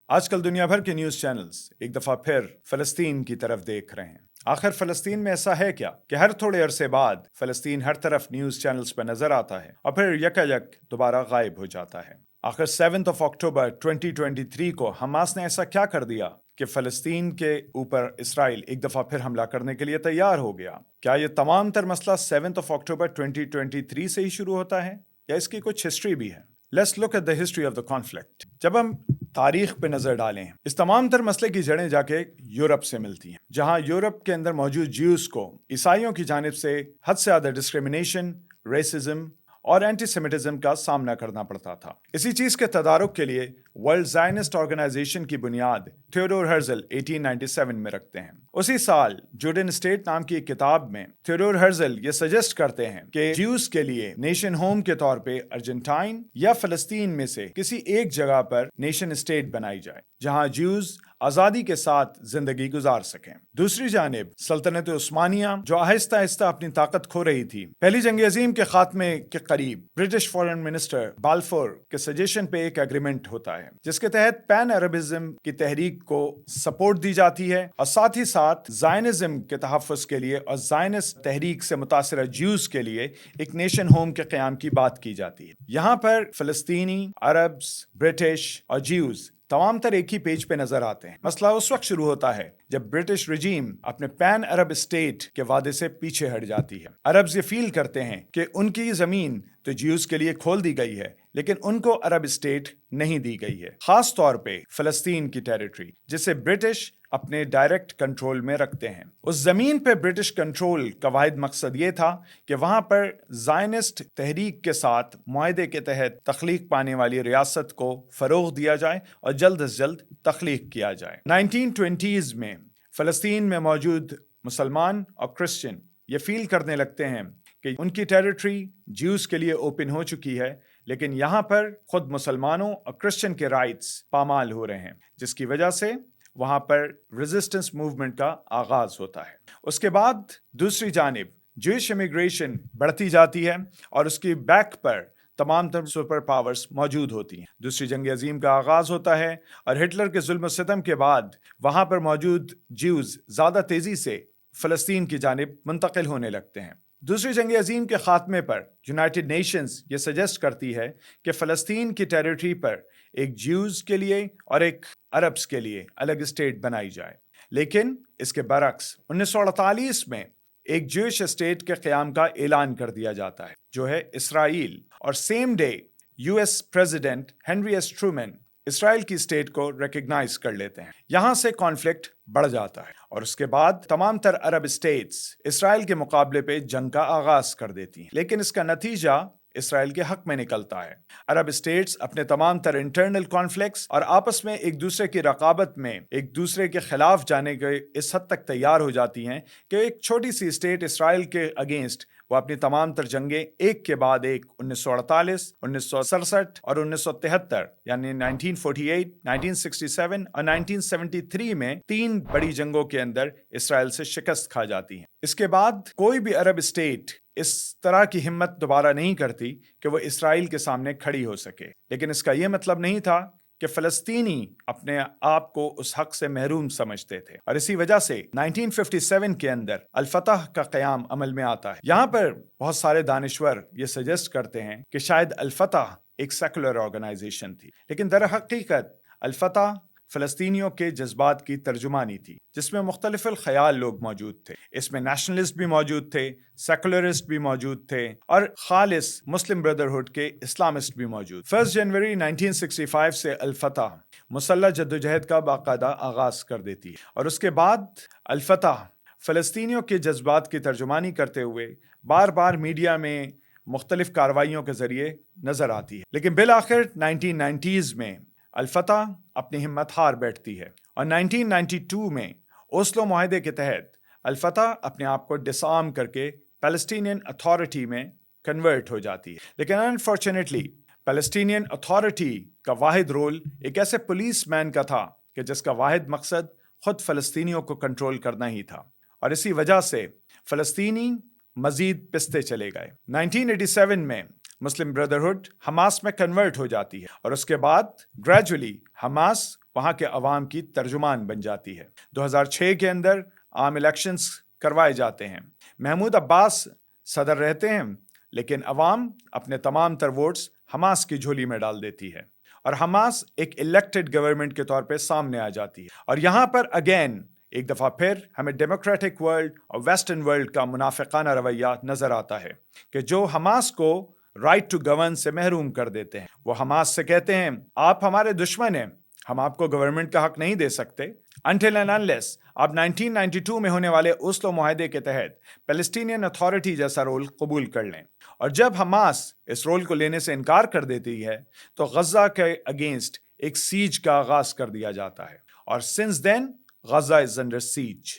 آج کل دنیا بھر کے نیوز چینلز ایک دفعہ پھر فلسطین کی طرف دیکھ رہے ہیں۔ آخر فلسطین میں ایسا ہے کیا کہ ہر تھوڑے عرصے بعد فلسطین ہر طرف نیوز چینلز پہ نظر آتا ہے اور پھر یکایک دوبارہ غائب ہو جاتا ہے۔ آخر 7 اکتوبر 2023 کو حماس نے ایسا کیا کر دیا کہ فلسطین کے اوپر اسرائیل ایک دفعہ پھر حملہ کرنے کے لیے تیار ہو گیا؟ کیا یہ تمام تر مسئلہ 7 اکتوبر 2023 سے ہی شروع ہوتا ہے یا اس کی کچھ ہسٹری بھی ہے؟ Let's look at the history of the conflict. جب ہم تاریخ پہ نظر ڈالیں، اس تمام تر مسئلے کی جڑیں جا کے یورپ سے ملتی ہیں، جہاں یورپ کے اندر موجود جیوز کو عیسائیوں کی جانب سے حد سے زیادہ ڈسکریمنیشن، ریسزم اور اینٹی سیمیٹزم کا سامنا کرنا پڑتا تھا۔ اسی چیز کے تدارک کے لیے ورلڈ زائنسٹ آرگنائزیشن کی بنیاد تھیوڈور ہرزل 1897 میں رکھتے ہیں۔ اسی سال جوڈن اسٹیٹ نام کی ایک کتاب میں تھیوڈور ہرزل یہ سجیسٹ کرتے ہیں کہ جیوز کے لیے نیشن ہوم کے طور پہ ارجنٹائن یا فلسطین میں سے کسی ایک جگہ پر نیشن اسٹیٹ بنائی جائے جہاں جیوز آزادی کے ساتھ زندگی گزار سکیں۔ دوسری جانب سلطنت عثمانیہ جو آہستہ آہستہ اپنی طاقت کھو رہی تھی، پہلی جنگ عظیم کے خاتمے کے قریب برٹش فورن منسٹر بالفور کے سجیشن پہ ایک ایگریمنٹ ہوتا ہے جس کے تحت پین عربزم کی تحریک کو سپورٹ دی جاتی ہے اور ساتھ ہی ساتھ زائنزم کے تحفظ کے لیے اور زائنسٹ تحریک سے متاثرہ جیوز کے لیے ایک نیشن ہوم کے قیام کی بات کی جاتی ہے۔ یہاں پر فلسطینی، عربز، برٹش اور جیوز تمام تر ایک ہی پیج پہ نظر آتے ہیں۔ مسئلہ اس وقت شروع ہوتا ہے جب برٹش رجیم اپنے پین عرب اسٹیٹ کے وعدے سے پیچھے ہٹ جاتی ہے۔ عربز یہ فیل کرتے ہیں کہ ان کی زمین تو جیوز کے لیے کھول دی گئی ہے لیکن ان کو عرب اسٹیٹ نہیں دی گئی ہے، خاص طور پہ فلسطین کی ٹیریٹری جسے برٹش اپنے ڈائریکٹ کنٹرول میں رکھتے ہیں۔ اس زمین پہ برٹش کنٹرول کا واحد مقصد یہ تھا کہ وہاں پر زائنسٹ تحریک کے ساتھ معاہدے کے تحت تخلیق پانے والی ریاست کو فروغ دیا جائے اور جلد از جلد تخلیق کیا جائے۔ 1920s میں فلسطین میں موجود مسلمان اور کرسچن یہ فیل کرنے لگتے ہیں کہ ان کی ٹیریٹری جیوز کے لیے اوپن ہو چکی ہے، لیکن یہاں پر خود مسلمانوں اور کرسچن کے رائٹس پامال ہو رہے ہیں، جس کی وجہ سے وہاں پر ریزسٹنس موومنٹ کا آغاز ہوتا ہے۔ اس کے بعد دوسری جانب جوئش امیگریشن بڑھتی جاتی ہے اور اس کی بیک پر تمام تر سپر پاورز موجود ہوتی ہیں۔ دوسری جنگ عظیم کا آغاز ہوتا ہے اور ہٹلر کے ظلم و ستم کے بعد وہاں پر موجود جیوز زیادہ تیزی سے فلسطین کی جانب منتقل ہونے لگتے ہیں۔ دوسری جنگ عظیم کے خاتمے پر یونائٹڈ نیشنز یہ سجیسٹ کرتی ہے کہ فلسطین کی ٹیریٹری پر ایک جیوز کے لیے اور ایک عربز کے لیے الگ اسٹیٹ بنائی جائے، لیکن اس کے برعکس 1948 میں ایک جوئش اسٹیٹ کے قیام کا اعلان کر دیا جاتا ہے جو ہے اسرائیل، اور same day U S president Henry S Truman Israel کی اسٹیٹ کو ریکگنائز کر لیتے ہیں۔ یہاں سے کانفلکٹ بڑھ جاتا ہے اور اس کے بعد تمام تر عرب اسٹیٹس اسرائیل کے مقابلے پہ جنگ کا آغاز کر دیتی ہیں، لیکن اس کا نتیجہ اسرائیل کے حق میں نکلتا ہے۔ عرب اسٹیٹس اپنے تمام تر انٹرنل کانفلکٹس اور آپس میں ایک دوسرے کی رقابت میں ایک دوسرے کے خلاف جانے کے اس حد تک تیار ہو جاتی ہیں کہ ایک چھوٹی سی اسٹیٹ اسرائیل کے اگینسٹ وہ اپنی تمام تر جنگیں ایک کے بعد ایک 1948، 1967 اور 1973 یعنی 1948، 1967 اور 1973 میں 3 بڑی جنگوں کے اندر اسرائیل سے شکست کھا جاتی ہیں۔ اس کے بعد کوئی بھی عرب اسٹیٹ اس طرح کی ہمت دوبارہ نہیں کرتی کہ وہ اسرائیل کے سامنے کھڑی ہو سکے، لیکن اس کا یہ مطلب نہیں تھا کہ فلسطینی اپنے آپ کو اس حق سے محروم سمجھتے تھے، اور اسی وجہ سے 1957 کے اندر الفتح کا قیام عمل میں آتا ہے۔ یہاں پر بہت سارے دانشور یہ سجیسٹ کرتے ہیں کہ شاید الفتح ایک سیکولر آرگنائزیشن تھی، لیکن در حقیقت الفتح فلسطینیوں کے جذبات کی ترجمانی تھی جس میں مختلف الخیال لوگ موجود تھے۔ اس میں نیشنلسٹ بھی موجود تھے، سیکولرسٹ بھی موجود تھے اور خالص مسلم بردرہڈ کے اسلامسٹ بھی موجود۔ 1 جنوری 1965 سے الفتح مسلح جدوجہد کا باقاعدہ آغاز کر دیتی ہے، اور اس کے بعد الفتح فلسطینیوں کے جذبات کی ترجمانی کرتے ہوئے بار بار میڈیا میں مختلف کارروائیوں کے ذریعے نظر آتی ہے، لیکن بالآخر 1990s میں الفتح اپنی ہمت ہار بیٹھتی ہے اور 1992 میں اوسلو معاہدے کے تحت الفتح اپنے آپ کو ڈس آرم کر کے پیلسٹینین اتھارٹی میں کنورٹ ہو جاتی ہے۔ لیکن انفارچونیٹلی پیلسٹینین اتھارٹی کا واحد رول ایک ایسے پولیس مین کا تھا کہ جس کا واحد مقصد خود فلسطینیوں کو کنٹرول کرنا ہی تھا، اور اسی وجہ سے فلسطینی مزید پستے چلے گئے۔ 1987 میں مسلم بردرہڈ حماس میں کنورٹ ہو جاتی ہے اور اس کے بعد گریجولی حماس وہاں کے عوام کی ترجمان بن جاتی ہے۔ 2006 کے اندر عام الیکشنز کروائے جاتے ہیں، محمود عباس صدر رہتے ہیں، لیکن عوام اپنے تمام تر ووٹس حماس کی جھولی میں ڈال دیتی ہے اور حماس ایک الیکٹڈ گورنمنٹ کے طور پہ سامنے آ جاتی ہے۔ اور یہاں پر اگین ایک دفعہ پھر ہمیں ڈیموکریٹک ورلڈ اور ویسٹرن ورلڈ کا منافقانہ رویہ نظر آتا ہے کہ جو حماس کو رائٹ ٹو گورن سے محروم کر دیتے ہیں۔ وہ حماس سے کہتے ہیں آپ ہمارے دشمن ہیں، ہم آپ کو گورنمنٹ کا حق نہیں دے سکتے until and unless آپ 1992 میں ہونے والے اوسلو معاہدے کے تحت پیلسٹینین اتھارٹی جیسا رول قبول کر لیں۔ اور جب حماس اس رول کو لینے سے انکار کر دیتی ہے تو غزہ کے اگینسٹ ایک سیج کا آغاز کر دیا جاتا ہے اور since then Gaza is under siege۔